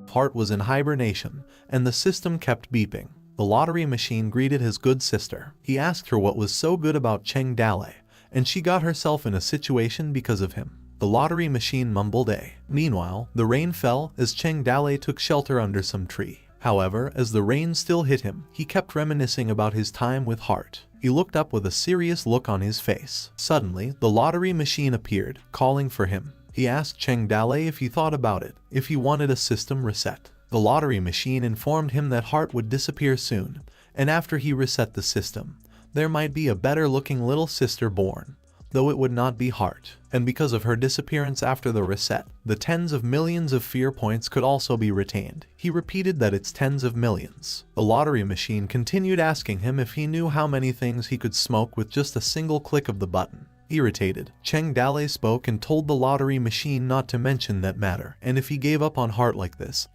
Hart was in hibernation, and the system kept beeping. The lottery machine greeted his good sister. He asked her what was so good about Cheng Dale, and she got herself in a situation because of him. The lottery machine mumbled a. Meanwhile, the rain fell as Cheng Dale took shelter under some tree. However, as the rain still hit him, he kept reminiscing about his time with Hart. He looked up with a serious look on his face. Suddenly, the lottery machine appeared, calling for him. He asked Cheng Dale if he thought about it, if he wanted a system reset. The lottery machine informed him that Hart would disappear soon, and after he reset the system, there might be a better-looking little sister born, though it would not be Hart. And because of her disappearance after the reset, the tens of millions of fear points could also be retained. He repeated that it's tens of millions. The lottery machine continued asking him if he knew how many things he could smoke with just a single click of the button. Irritated, Cheng Dale spoke and told the lottery machine not to mention that matter, and if he gave up on Hart like this,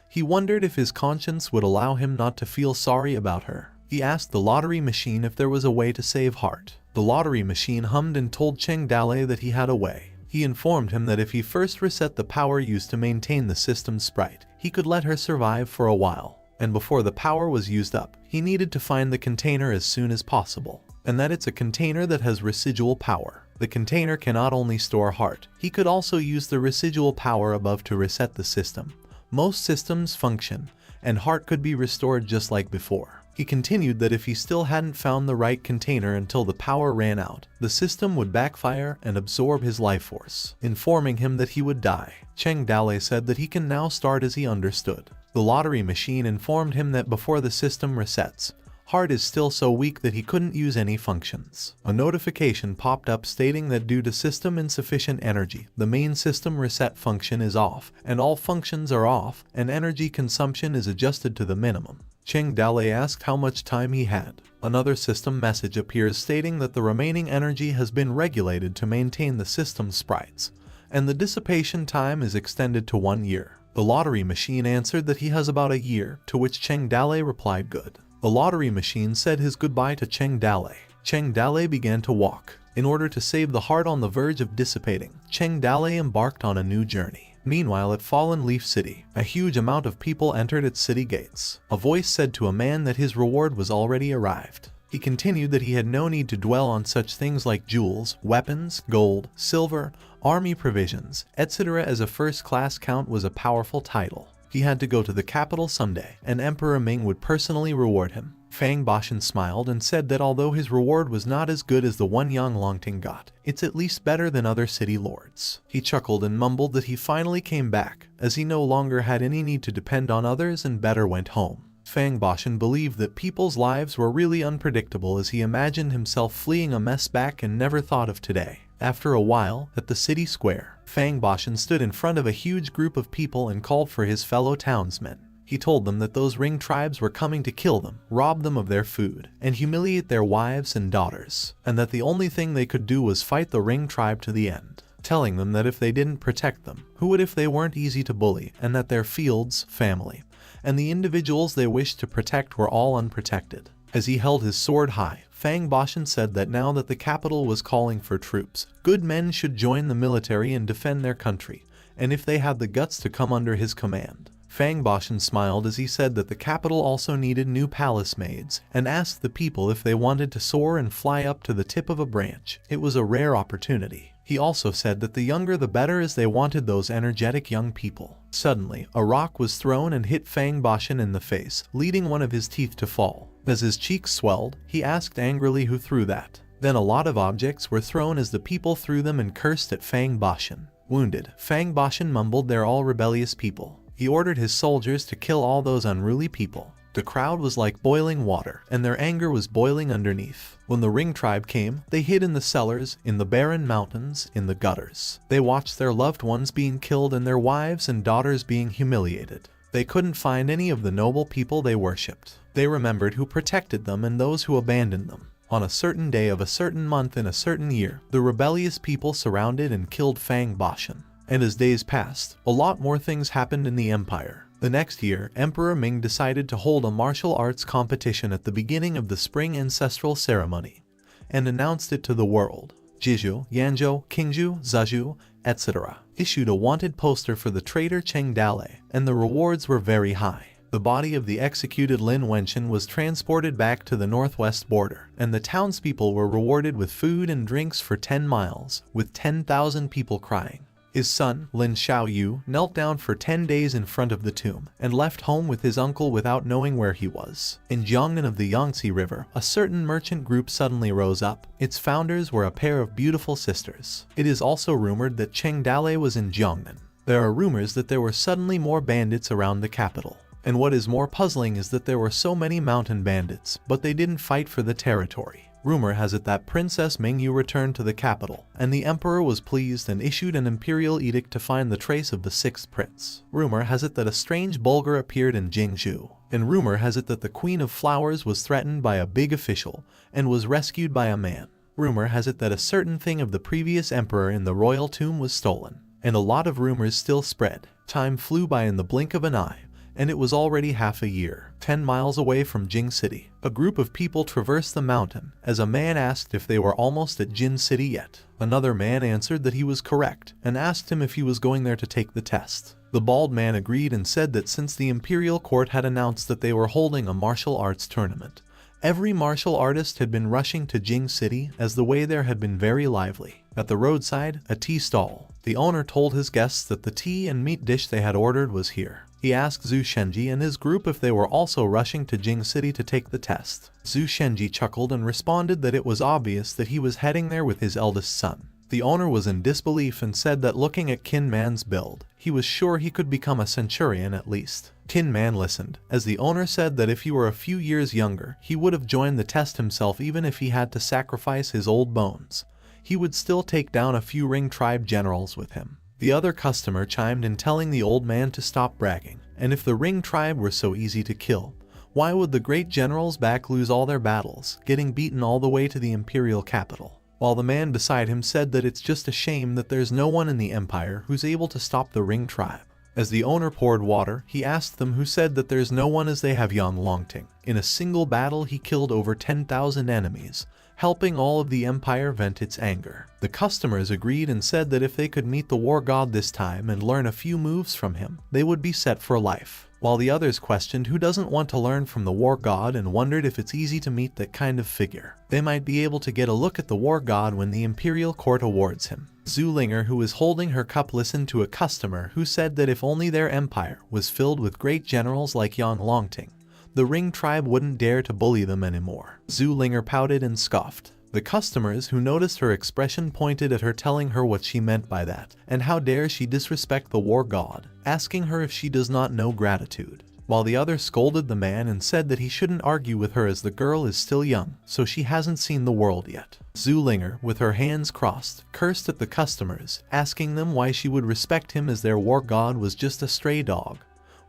he wondered if his conscience would allow him not to feel sorry about her. He asked the lottery machine if there was a way to save Hart. The lottery machine hummed and told Cheng Dale that he had a way. He informed him that if he first reset the power used to maintain the system's sprite, he could let her survive for a while. And before the power was used up, he needed to find the container as soon as possible. And that it's a container that has residual power. The container cannot only store Hart, he could also use the residual power above to reset the system. Most systems function, and Hart could be restored just like before. He continued that if he still hadn't found the right container until the power ran out, the system would backfire and absorb his life force, informing him that he would die. Cheng Dale said that he can now start as he understood. The lottery machine informed him that before the system resets, Hart is still so weak that he couldn't use any functions. A notification popped up stating that due to system insufficient energy, the main system reset function is off, and all functions are off, and energy consumption is adjusted to the minimum. Cheng Dale asked how much time he had. Another system message appears stating that the remaining energy has been regulated to maintain the system's sprites, and the dissipation time is extended to 1 year. The lottery machine answered that he has about a year, to which Cheng Dale replied good. The lottery machine said his goodbye to Cheng Dale. Cheng Dale began to walk. In order to save the Hart on the verge of dissipating, Cheng Dale embarked on a new journey. Meanwhile, at Fallen Leaf City, a huge amount of people entered its city gates. A voice said to a man that his reward was already arrived. He continued that he had no need to dwell on such things like jewels, weapons, gold, silver, army provisions, etc. as a first-class count was a powerful title. He had to go to the capital someday, and Emperor Ming would personally reward him. Fang Bashan smiled and said that although his reward was not as good as the one Yang Longting got, it's at least better than other city lords. He chuckled and mumbled that he finally came back, as he no longer had any need to depend on others and better went home. Fang Bashan believed that people's lives were really unpredictable as he imagined himself fleeing a mess back and never thought of today. After a while, at the city square, Fang Bashan stood in front of a huge group of people and called for his fellow townsmen. He told them that those ring tribes were coming to kill them, rob them of their food, and humiliate their wives and daughters, and that the only thing they could do was fight the ring tribe to the end, telling them that if they didn't protect them, who would if they weren't easy to bully, and that their fields, family, and the individuals they wished to protect were all unprotected. As he held his sword high, Fang Bashan said that now that the capital was calling for troops, good men should join the military and defend their country, and if they had the guts to come under his command. Fang Bashan smiled as he said that the capital also needed new palace maids, and asked the people if they wanted to soar and fly up to the tip of a branch. It was a rare opportunity. He also said that the younger the better as they wanted those energetic young people. Suddenly, a rock was thrown and hit Fang Bashan in the face, leading one of his teeth to fall. As his cheeks swelled, he asked angrily who threw that. Then a lot of objects were thrown as the people threw them and cursed at Fang Bashan. Wounded, Fang Bashan mumbled, "They're all rebellious people." He ordered his soldiers to kill all those unruly people. The crowd was like boiling water, and their anger was boiling underneath. When the ring tribe came, they hid in the cellars, in the barren mountains, in the gutters. They watched their loved ones being killed and their wives and daughters being humiliated. They couldn't find any of the noble people they worshipped. They remembered who protected them and those who abandoned them. On a certain day of a certain month in a certain year, the rebellious people surrounded and killed Fang Bashan. And as days passed, a lot more things happened in the empire. The next year, Emperor Ming decided to hold a martial arts competition at the beginning of the spring ancestral ceremony, and announced it to the world. Jizhu, Yanzhou, Qingzhou, Zhezhou, etc., issued a wanted poster for the traitor Cheng Dale, and the rewards were very high. The body of the executed Lin Wenchen was transported back to the northwest border, and the townspeople were rewarded with food and drinks for 10 miles, with 10,000 people crying. His son, Lin Xiaoyu, knelt down for 10 days in front of the tomb, and left home with his uncle without knowing where he was. In Jiangnan of the Yangtze River, a certain merchant group suddenly rose up. Its founders were a pair of beautiful sisters. It is also rumored that Cheng Dale was in Jiangnan. There are rumors that there were suddenly more bandits around the capital. And what is more puzzling is that there were so many mountain bandits, but they didn't fight for the territory. Rumor has it that Princess Mengyu returned to the capital, and the emperor was pleased and issued an imperial edict to find the trace of the sixth prince. Rumor has it that a strange bulgur appeared in Jingzhou, and rumor has it that the Queen of Flowers was threatened by a big official and was rescued by a man. Rumor has it that a certain thing of the previous emperor in the royal tomb was stolen, and a lot of rumors still spread. Time flew by in the blink of an eye, and it was already half a year. 10 miles away from Jing City, a group of people traversed the mountain, as a man asked if they were almost at Jin City yet. Another man answered that he was correct, and asked him if he was going there to take the test. The bald man agreed and said that since the imperial court had announced that they were holding a martial arts tournament, every martial artist had been rushing to Jing City, as the way there had been very lively. At the roadside, a tea stall, the owner told his guests that the tea and meat dish they had ordered was here. He asked Zhu Shenji and his group if they were also rushing to Jing City to take the test. Zhu Shenji chuckled and responded that it was obvious that he was heading there with his eldest son. The owner was in disbelief and said that looking at Qin Man's build, he was sure he could become a centurion at least. Qin Man listened, as the owner said that if he were a few years younger, he would have joined the test himself even if he had to sacrifice his old bones. He would still take down a few Ring tribe generals with him. The other customer chimed in telling the old man to stop bragging, and if the Ring tribe were so easy to kill, why would the great generals back lose all their battles, getting beaten all the way to the imperial capital? While the man beside him said that it's just a shame that there's no one in the empire who's able to stop the Ring tribe. As the owner poured water, he asked them who said that there's no one, as they have Yang Longting. In a single battle he killed over 10,000 enemies, helping all of the empire vent its anger. The customers agreed and said that if they could meet the war god this time and learn a few moves from him, they would be set for life. While the others questioned who doesn't want to learn from the war god and wondered if it's easy to meet that kind of figure. They might be able to get a look at the war god when the imperial court awards him. Zhu Linger, who was holding her cup, listened to a customer who said that if only their empire was filled with great generals like Yang Longting, the Ring tribe wouldn't dare to bully them anymore. Zhu Linger pouted and scoffed. The customers who noticed her expression pointed at her, telling her what she meant by that, and how dare she disrespect the war god, asking her if she does not know gratitude. While the other scolded the man and said that he shouldn't argue with her as the girl is still young, so she hasn't seen the world yet. Zhu Linger, with her hands crossed, cursed at the customers, asking them why she would respect him as their war god was just a stray dog,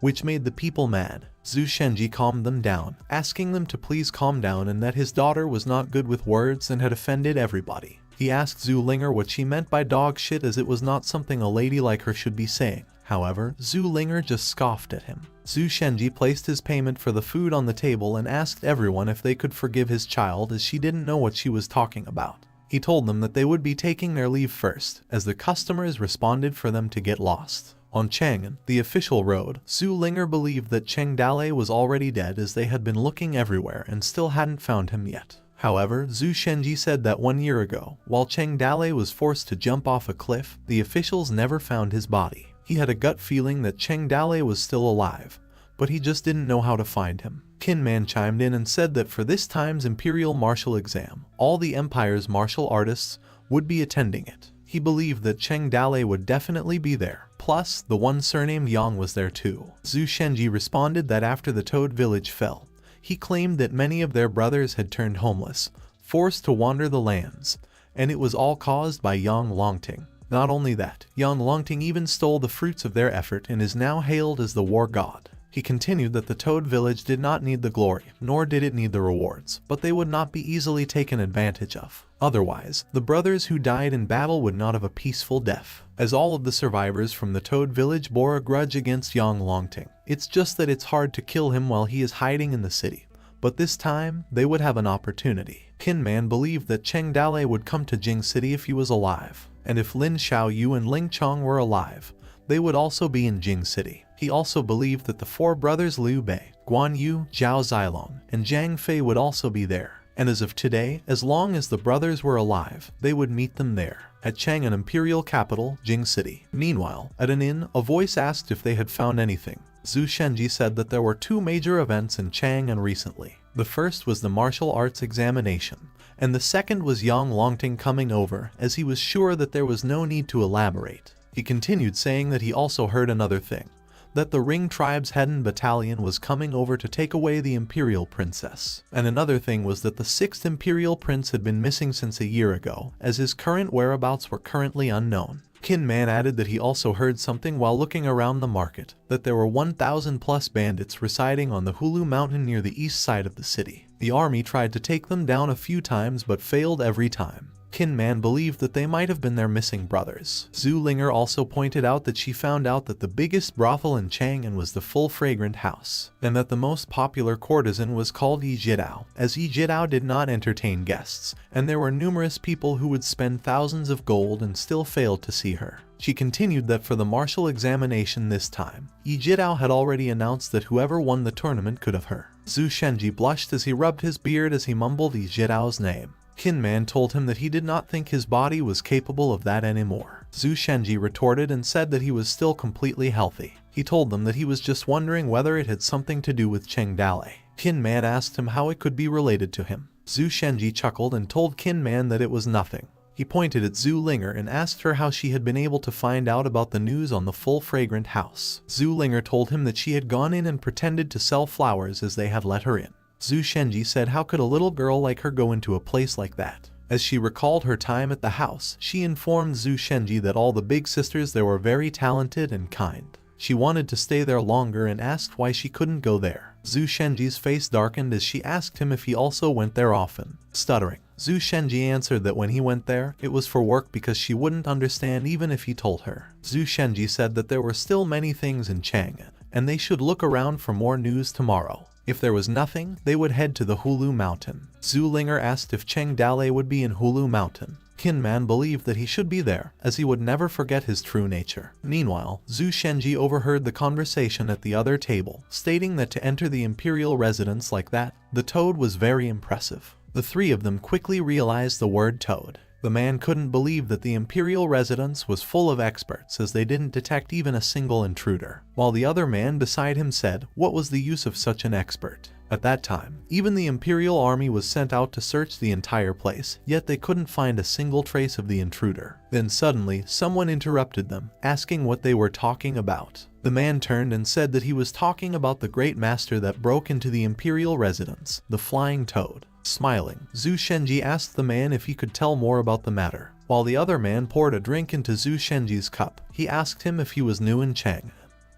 which made the people mad. Zhu Shenji calmed them down, asking them to please calm down and that his daughter was not good with words and had offended everybody. He asked Zhu Linger what she meant by dog shit, as it was not something a lady like her should be saying. However, Zhu Linger just scoffed at him. Zhu Shenji placed his payment for the food on the table and asked everyone if they could forgive his child, as she didn't know what she was talking about. He told them that they would be taking their leave first, as the customers responded for them to get lost. On Chang'an, the official road, Zhu Linger believed that Cheng Dale was already dead, as they had been looking everywhere and still hadn't found him yet. However, Zhu Shenji said that 1 year ago, while Cheng Dale was forced to jump off a cliff, the officials never found his body. He had a gut feeling that Cheng Dale was still alive, but he just didn't know how to find him. Qin Man chimed in and said that for this time's imperial martial exam, all the empire's martial artists would be attending it. He believed that Cheng Dale would definitely be there. Plus, the one surnamed Yang was there too. Zhu Shenji responded that after the Toad village fell, he claimed that many of their brothers had turned homeless, forced to wander the lands, and it was all caused by Yang Longting. Not only that, Yang Longting even stole the fruits of their effort and is now hailed as the war god. He continued that the Toad village did not need the glory, nor did it need the rewards, but they would not be easily taken advantage of. Otherwise, the brothers who died in battle would not have a peaceful death, as all of the survivors from the Toad village bore a grudge against Yang Longting. It's just that it's hard to kill him while he is hiding in the city, but this time, they would have an opportunity. Qin Man believed that Cheng Dale would come to Jing City if he was alive. and if Lin Xiaoyu and Ling Chong were alive, they would also be in Jing City. He also believed that the four brothers Liu Bei, Guan Yu, Zhao Zilong, and Zhang Fei would also be there, and as of today, as long as the brothers were alive, they would meet them there, at Chang'an imperial capital, Jing City. Meanwhile, at an inn, a voice asked if they had found anything. Zhu Shenji said that there were two major events in Chang'an recently. The first was the martial arts examination, and the second was Yang Longting coming over, as he was sure that there was no need to elaborate. He continued saying that he also heard another thing, that the Ring tribe's Hedon battalion was coming over to take away the imperial princess. And another thing was that the 6th imperial prince had been missing since a year ago, as his current whereabouts were currently unknown. Qin Man added that he also heard something while looking around the market, that there were 1,000 plus bandits residing on the Hulu mountain near the east side of the city. The army tried to take them down a few times but failed every time. Qin Man believed that they might have been their missing brothers. Zhu Linger also pointed out that she found out that the biggest brothel in Chang'an was the Full Fragrant House, and that the most popular courtesan was called Yi Jidao, as Yi Jidao did not entertain guests, and there were numerous people who would spend thousands of gold and still failed to see her. She continued that for the martial examination this time, Yi Jidao had already announced that whoever won the tournament could have her. Zhu Shenji blushed as he rubbed his beard as he mumbled Yi Jidao's name. Qin Man told him that he did not think his body was capable of that anymore. Zhu Shenji retorted and said that he was still completely healthy. He told them that he was just wondering whether it had something to do with Cheng Dale. Qin Man asked him how it could be related to him. Zhu Shenji chuckled and told Qin Man that it was nothing. He pointed at Zhu Linger and asked her how she had been able to find out about the news on the Full Fragrant House. Zhu Linger told him that she had gone in and pretended to sell flowers as they had let her in. Zhu Shenji said how could a little girl like her go into a place like that? As she recalled her time at the house, she informed Zhu Shenji that all the big sisters there were very talented and kind. She wanted to stay there longer and asked why she couldn't go there. Zhu Shenji's face darkened as she asked him if he also went there often. Stuttering, Zhu Shenji answered that when he went there, it was for work because she wouldn't understand even if he told her. Zhu Shenji said that there were still many things in Chang'an, and they should look around for more news tomorrow. If there was nothing, they would head to the Hulu Mountain. Zhu Linger asked if Cheng Dale would be in Hulu Mountain. Qin Man believed that he should be there, as he would never forget his true nature. Meanwhile, Zhu Shenji overheard the conversation at the other table, stating that to enter the imperial residence like that, the toad was very impressive. The three of them quickly realized the word toad. The man couldn't believe that the imperial residence was full of experts, as they didn't detect even a single intruder. While the other man beside him said, what was the use of such an expert? At that time, even the imperial army was sent out to search the entire place, yet they couldn't find a single trace of the intruder. Then suddenly, someone interrupted them, asking what they were talking about. The man turned and said that he was talking about the great master that broke into the imperial residence, the Flying Toad. Smiling, Zhu Shenji asked the man if he could tell more about the matter. While the other man poured a drink into Zhu Shenji's cup, he asked him if he was new in Chang'an.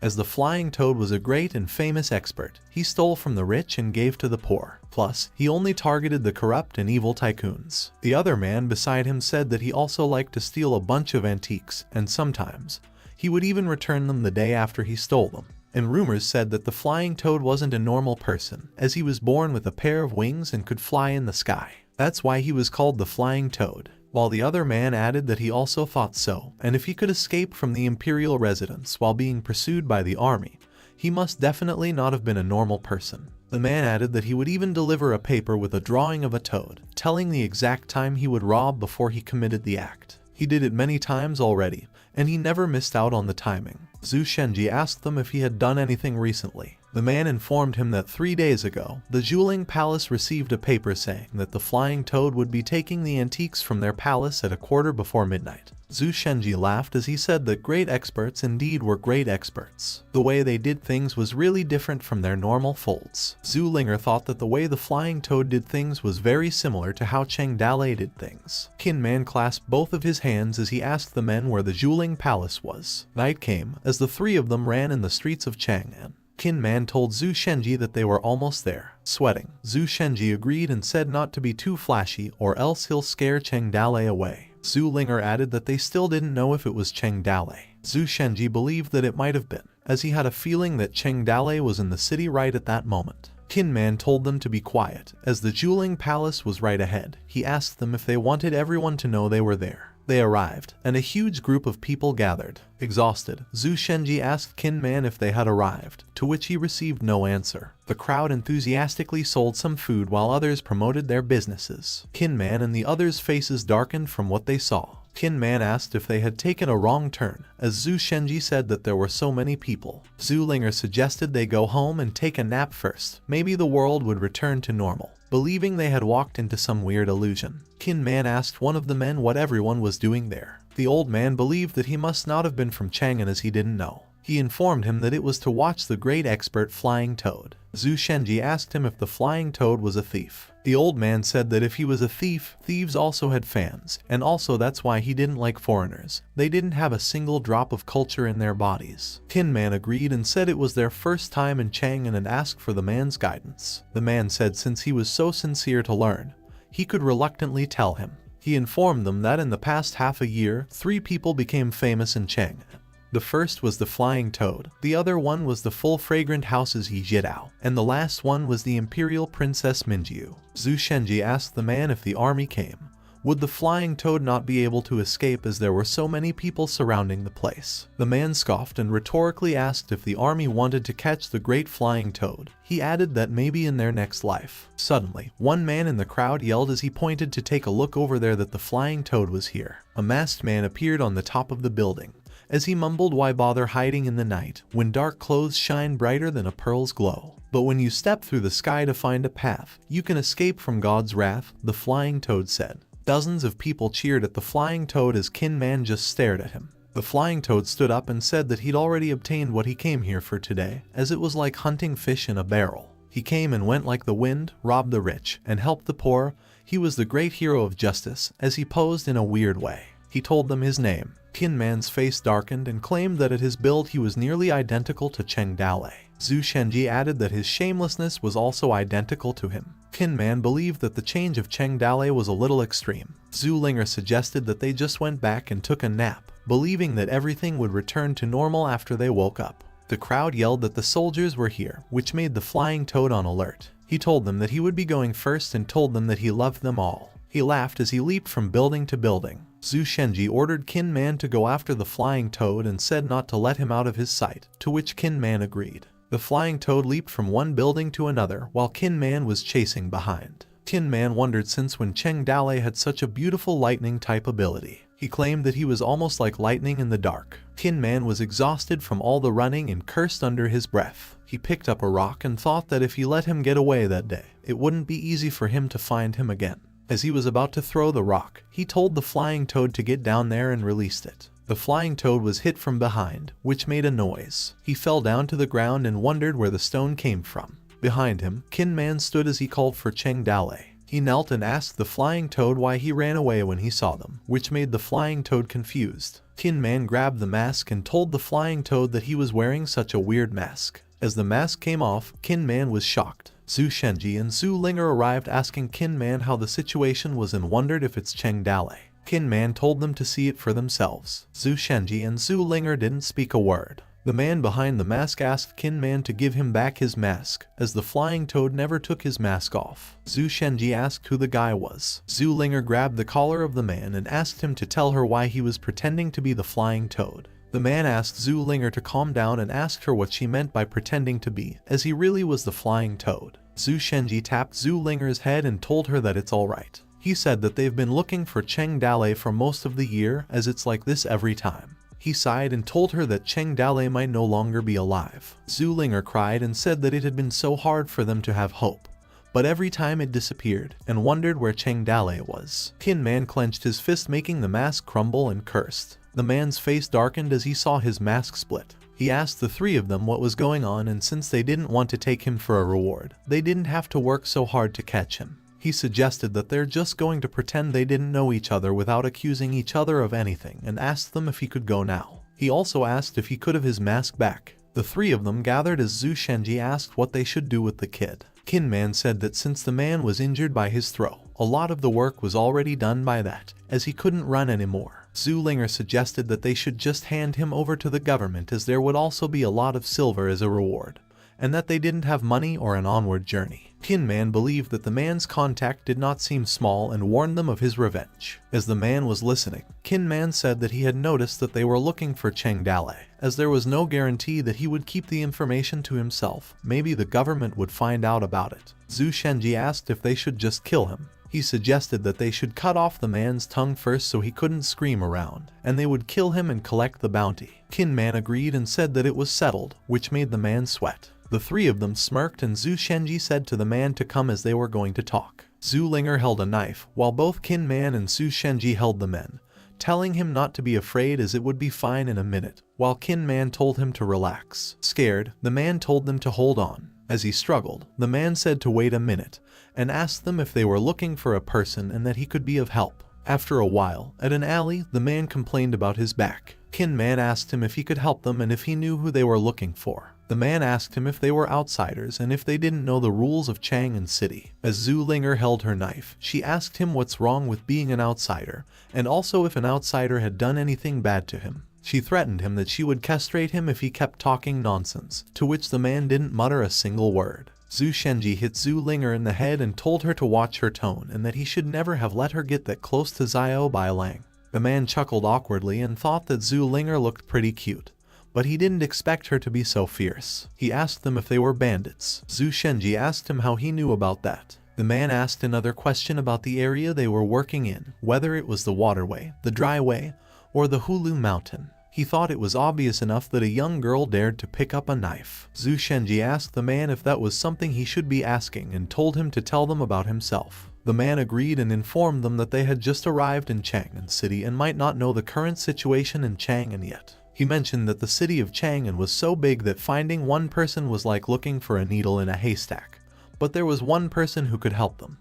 As the Flying Toad was a great and famous expert, he stole from the rich and gave to the poor. Plus, he only targeted the corrupt and evil tycoons. The other man beside him said that he also liked to steal a bunch of antiques, and sometimes, he would even return them the day after he stole them. And rumors said that the Flying Toad wasn't a normal person, as he was born with a pair of wings and could fly in the sky. That's why he was called the Flying Toad. While the other man added that he also thought so, and if he could escape from the imperial residence while being pursued by the army, he must definitely not have been a normal person. The man added that he would even deliver a paper with a drawing of a toad, telling the exact time he would rob before he committed the act. He did it many times already, and he never missed out on the timing. Zhu Shenji asked them if he had done anything recently. The man informed him that 3 days ago, the Zhuling Palace received a paper saying that the Flying Toad would be taking the antiques from their palace at 1:15 midnight. Zhu Shenji laughed as he said that great experts indeed were great experts. The way they did things was really different from their normal folds. Zhu Linger thought that the way the Flying Toad did things was very similar to how Cheng Dale did things. Qin Man clasped both of his hands as he asked the men where the Zhuling Palace was. Night came, as the three of them ran in the streets of Chang'an. Qin Man told Zhu Shenji that they were almost there. Sweating, Zhu Shenji agreed and said not to be too flashy or else he'll scare Cheng Dale away. Zhu Linger added that they still didn't know if it was Cheng Dale. Zhu Shenji believed that it might have been, as he had a feeling that Cheng Dale was in the city right at that moment. Qin Man told them to be quiet, as the Zhuling Palace was right ahead. He asked them if they wanted everyone to know they were there. They arrived, and a huge group of people gathered. Exhausted, Zhu Shenji asked Qin Man if they had arrived, to which he received no answer. The crowd enthusiastically sold some food while others promoted their businesses. Qin Man and the others' faces darkened from what they saw. Qin Man asked if they had taken a wrong turn, as Zhu Shenji said that there were so many people. Zhu Linger suggested they go home and take a nap first. Maybe the world would return to normal, believing they had walked into some weird illusion. Qin Man asked one of the men what everyone was doing there. The old man believed that he must not have been from Chang'an as he didn't know. He informed him that it was to watch the great expert Flying Toad. Zhu Shenji asked him if the Flying Toad was a thief. The old man said that if he was a thief, thieves also had fans, and also that's why he didn't like foreigners. They didn't have a single drop of culture in their bodies. Qin Man agreed and said it was their first time in Chang'an and asked for the man's guidance. The man said since he was so sincere to learn, he could reluctantly tell him. He informed them that in the past half a year, 3 people became famous in Chang'an. The first was the Flying Toad, the other one was the full fragrant houses Yijidao, and the last one was the Imperial Princess Minjiu. Zhu Shenji asked the man if the army came. Would the Flying Toad not be able to escape as there were so many people surrounding the place? The man scoffed and rhetorically asked if the army wanted to catch the great Flying Toad. He added that maybe in their next life. Suddenly, one man in the crowd yelled as he pointed to take a look over there that the Flying Toad was here. A masked man appeared on the top of the building. As he mumbled, why bother hiding in the night when dark clothes shine brighter than a pearl's glow? But when you step through the sky to find a path, you can escape from God's wrath, the Flying Toad said. Dozens of people cheered at the Flying Toad as Qin Man just stared at him. The Flying Toad stood up and said that he'd already obtained what he came here for today, as it was like hunting fish in a barrel. He came and went like the wind, robbed the rich, and helped the poor. He was the great hero of justice, as he posed in a weird way. He told them his name. Qin Man's face darkened and claimed that at his build he was nearly identical to Cheng Dalei. Zhu Shenji added that his shamelessness was also identical to him. Qin Man believed that the change of Cheng Dalei was a little extreme. Zhu Linger suggested that they just went back and took a nap, believing that everything would return to normal after they woke up. The crowd yelled that the soldiers were here, which made the Flying Toad on alert. He told them that he would be going first and told them that he loved them all. He laughed as he leaped from building to building. Zhu Shenji ordered Qin Man to go after the Flying Toad and said not to let him out of his sight, to which Qin Man agreed. The Flying Toad leaped from one building to another while Qin Man was chasing behind. Qin Man wondered since when Cheng Dalei had such a beautiful lightning-type ability. He claimed that he was almost like lightning in the dark. Qin Man was exhausted from all the running and cursed under his breath. He picked up a rock and thought that if he let him get away that day, it wouldn't be easy for him to find him again. As he was about to throw the rock, he told the Flying Toad to get down there and released it. The Flying Toad was hit from behind, which made a noise. He fell down to the ground and wondered where the stone came from. Behind him, Qin Man stood as he called for Cheng Dalei. He knelt and asked the Flying Toad why he ran away when he saw them, which made the Flying Toad confused. Qin Man grabbed the mask and told the Flying Toad that he was wearing such a weird mask. As the mask came off, Qin Man was shocked. Zhu Shenji and Zhu Linger arrived asking Qin Man how the situation was and wondered if it's Cheng Dalei. Qin Man told them to see it for themselves. Zhu Shenji and Zhu Linger didn't speak a word. The man behind the mask asked Qin Man to give him back his mask, as the Flying Toad never took his mask off. Zhu Shenji asked who the guy was. Zhu Linger grabbed the collar of the man and asked him to tell her why he was pretending to be the Flying Toad. The man asked Zhu Linger to calm down and asked her what she meant by pretending to be, as he really was the Flying Toad. Zhu Shenji tapped Zhu Linger's head and told her that it's alright. He said that they've been looking for Cheng Dalei for most of the year, as it's like this every time. He sighed and told her that Cheng Dalei might no longer be alive. Zhu Linger cried and said that it had been so hard for them to have hope, but every time it disappeared, and wondered where Cheng Dalei was. Qin Man clenched his fist, making the mask crumble, and cursed. The man's face darkened as he saw his mask split. He asked the 3 of them what was going on, and since they didn't want to take him for a reward, they didn't have to work so hard to catch him. He suggested that they're just going to pretend they didn't know each other without accusing each other of anything, and asked them if he could go now. He also asked if he could have his mask back. The 3 of them gathered as Zhu Shenji asked what they should do with the kid. Qin Man said that since the man was injured by his throw, a lot of the work was already done by that, as he couldn't run anymore. Zhu Linger suggested that they should just hand him over to the government, as there would also be a lot of silver as a reward. and that they didn't have money or an onward journey. Kin Man believed that the man's contact did not seem small and warned them of his revenge. As the man was listening, Kin Man said that he had noticed that they were looking for Cheng Dale. As there was no guarantee that he would keep the information to himself, maybe the government would find out about it. Zhu Shenji asked if they should just kill him. He suggested that they should cut off the man's tongue first so he couldn't scream around, and they would kill him and collect the bounty. Kin Man agreed and said that it was settled, which made the man sweat. The three of them smirked and Zhu Shenji said to the man to come as they were going to talk. Zhu Linger held a knife, while both Kin Man and Zhu Shenji held the men, telling him not to be afraid as it would be fine in a minute, while Kin Man told him to relax. Scared, the man told them to hold on. As he struggled, the man said to wait a minute, and asked them if they were looking for a person and that he could be of help. After a while, at an alley, the man complained about his back. Kin Man asked him if he could help them and if he knew who they were looking for. The man asked him if they were outsiders and if they didn't know the rules of Chang'an City. As Zhu Linger held her knife, she asked him what's wrong with being an outsider, and also if an outsider had done anything bad to him. She threatened him that she would castrate him if he kept talking nonsense, to which the man didn't mutter a single word. Zhu Shenji hit Zhu Linger in the head and told her to watch her tone and that he should never have let her get that close to Xiao Bailang. The man chuckled awkwardly and thought that Zhu Linger looked pretty cute, but he didn't expect her to be so fierce. He asked them if they were bandits. Zhu Shenji asked him how he knew about that. The man asked another question about the area they were working in, whether it was the waterway, the dry way, or the Hulu Mountain. He thought it was obvious enough that a young girl dared to pick up a knife. Zhu Shenji asked the man if that was something he should be asking and told him to tell them about himself. The man agreed and informed them that they had just arrived in Chang'an City and might not know the current situation in Chang'an yet. He mentioned that the city of Chang'an was so big that finding one person was like looking for a needle in a haystack, but there was one person who could help them.